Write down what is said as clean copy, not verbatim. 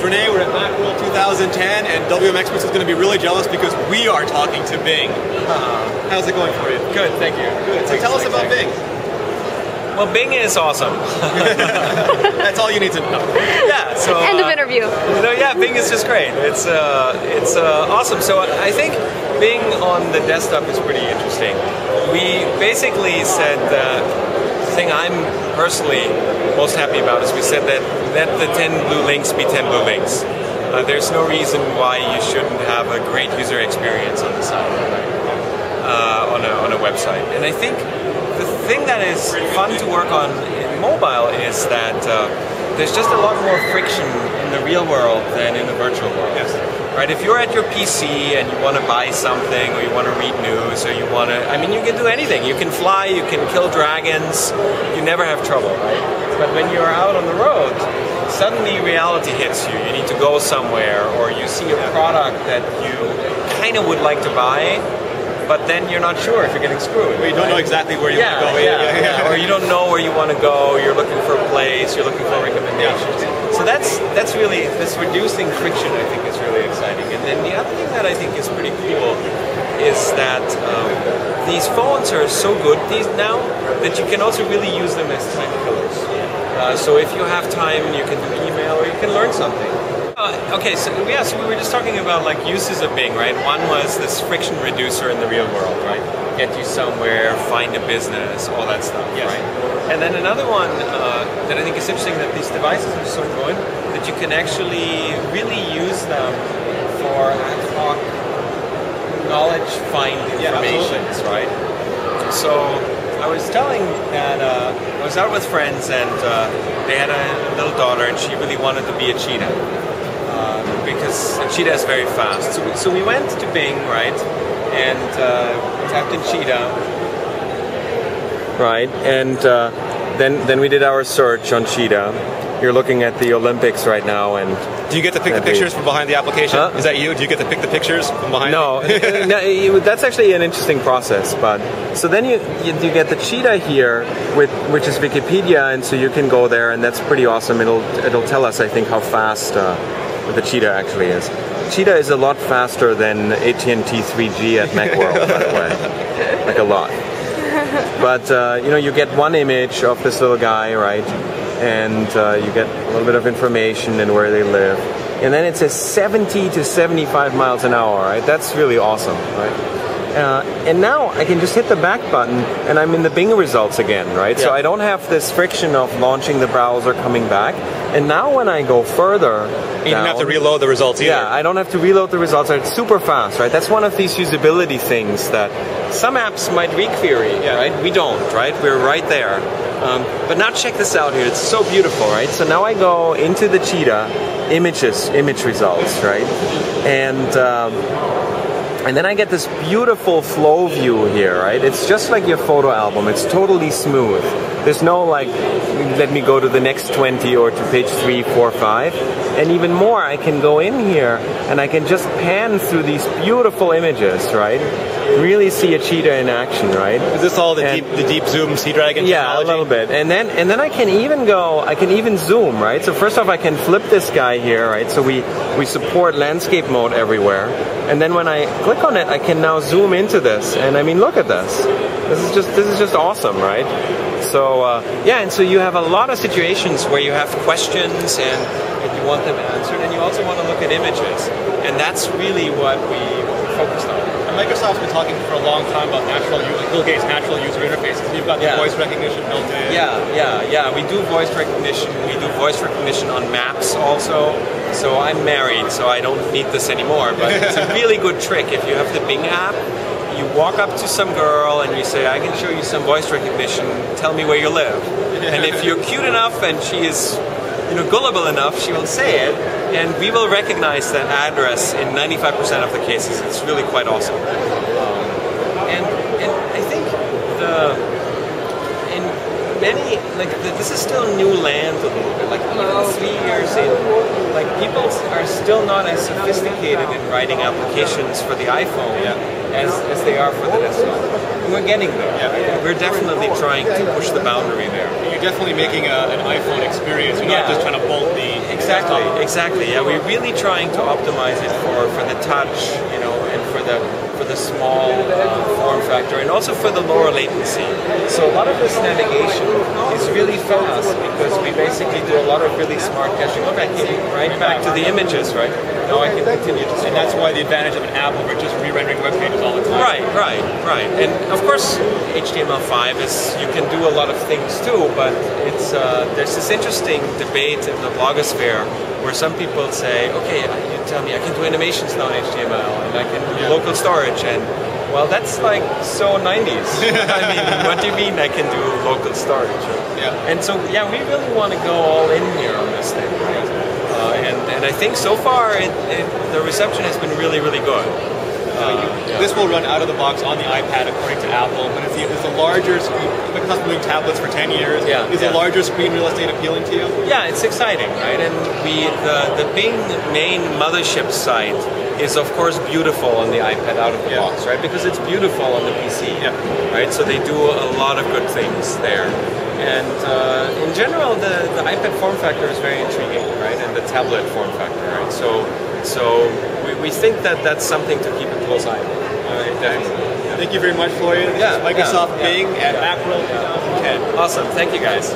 Rene. We're at Macworld 2010, and WMX is going to be really jealous because we are talking to Bing. How's it going for you? Good, thank you. Good. So tell us about Bing. Well, Bing is awesome. That's all you need to know. Yeah. So end of interview. Yeah, Bing is just great. It's awesome. So I think Bing on the desktop is pretty interesting. We basically said the thing I'm personally most happy about is we said that let the 10 blue links be 10 blue links. There's no reason why you shouldn't have a great user experience on the site, on a website. And I think the thing that is fun to work on in mobile is that there's just a lot more friction in the real world than in the virtual world. Yes. Right? If you're at your PC and you want to buy something, or you want to read news, or you want to, I mean, you can do anything. You can fly, you can kill dragons, you never have trouble, right? But when you're out on the road, suddenly reality hits you. You need to go somewhere, or you see a product that you kind of would like to buy, but then you're not sure if you're getting screwed. Well, you don't know exactly where you want to go. Yeah. Or you don't know where you want to go, you're looking for a place, you're looking for recommendations. So that's really, this reducing friction, I think, is really exciting. And then the other thing that I think is pretty cool is that these phones are so good now that you can also really use them as time killers. So if you have time, you can do email or you can learn something. Okay, so we were just talking about like uses of Bing, right? One was this friction reducer in the real world, right? Get you somewhere, find a business, all that stuff, yes. Right? And then another one that I think is interesting, that these devices are so good that you can actually really use them for ad hoc knowledge find information, right? So I was telling that I was out with friends and they had a little daughter and she really wanted to be a cheetah. Because a cheetah is very fast. So we went to Bing, right, and tapped in cheetah, right, and then we did our search on cheetah. You're looking at the Olympics right now, and do you get to pick the pictures from behind the application? Huh? Is that you? Do you get to pick the pictures from behind? No, that's actually an interesting process. But so then you get the cheetah here, which is Wikipedia, and so you can go there, and that's pretty awesome. It'll tell us, I think, how fast the cheetah actually is. Cheetah is a lot faster than AT&T 3G at Macworld, by the way, like a lot. But you get one image of this little guy, right? And you get a little bit of information and where they live. And then it says 70 to 75 miles an hour, right? That's really awesome, right? And now I can just hit the back button and I'm in the Bing results again, right? Yeah. So I don't have this friction of launching the browser, coming back. And now when I go further you don't have to reload the results either. Yeah, I don't have to reload the results. It's super fast, right? That's one of these usability things that some apps might re-query, right? We don't, right? We're right there. But now check this out here. It's so beautiful, right? So now I go into the cheetah, image results, right? And then I get this beautiful flow view here, right? It's just like your photo album. It's totally smooth. There's no like, let me go to the next 20 or to page 3, 4, 5. And even more, I can go in here and I can just pan through these beautiful images, right? Really see a cheetah in action, right? Is this all the deep zoom Sea Dragon technology? Yeah, a little bit. And then I can even zoom, right? So first off, I can flip this guy here, right? So we support landscape mode everywhere. And then when I click on it, I can now zoom into this. And I mean, look at this. This is just awesome, right? So and so you have a lot of situations where you have questions and you want them answered, and you also want to look at images. And that's really what we focused on. And Microsoft's been talking for a long time about Bill Gates' natural user interfaces. You've got the voice recognition built in. Yeah. We do voice recognition. We do voice recognition on maps also. So I'm married, so I don't need this anymore. But it's a really good trick. If you have the Bing app, you walk up to some girl and you say, I can show you some voice recognition. Tell me where you live. And if you're cute enough and she is gullible enough, she will say it, and we will recognize that address in 95% of the cases. It's really quite awesome. And I think this is still new land a little bit. Like even 3 years in, like people are still not as sophisticated in writing applications for the iPhone as they are for the desktop. And we're getting there. Yeah. We're definitely trying to push the boundary there. You're definitely making an iPhone experience. You're not just trying to bolt the Exactly. Yeah, we're really trying to optimize it for the touch, you know, and for the small form factor, and also for the lower latency. So a lot of this navigation is really fast because we basically do a lot of really smart caching. Look, I came right back to the images, right? Now I can continue to scroll. And that's why the advantage of an app over just re-rendering web pages all the time. Right. And of course, HTML5 is, you can do a lot of things too, but it's there's this interesting debate in the blogosphere where some people say, okay, you tell me I can do animations now in HTML and I can do local storage, and well, that's like so 90s. I mean, what do you mean I can do local storage? Yeah. And so, yeah, we really want to go all in here on this thing. And I think so far the reception has been really, really good. This will run out of the box on the iPad according to Apple, but it's the larger screen. Because I've been doing tablets for 10 years, is the larger screen real estate appealing to you? Yeah, it's exciting, right? And the Bing main mothership site is of course beautiful on the iPad out of the box, right? Because it's beautiful on the PC, right? So they do a lot of good things there. And in general, the iPad form factor is very intriguing, right? And the tablet form factor, right? So we think that that's something to keep a close eye on. Definitely. Thank you very much, Florian. Microsoft Bing at Macworld 2010. Awesome. Thank you, guys.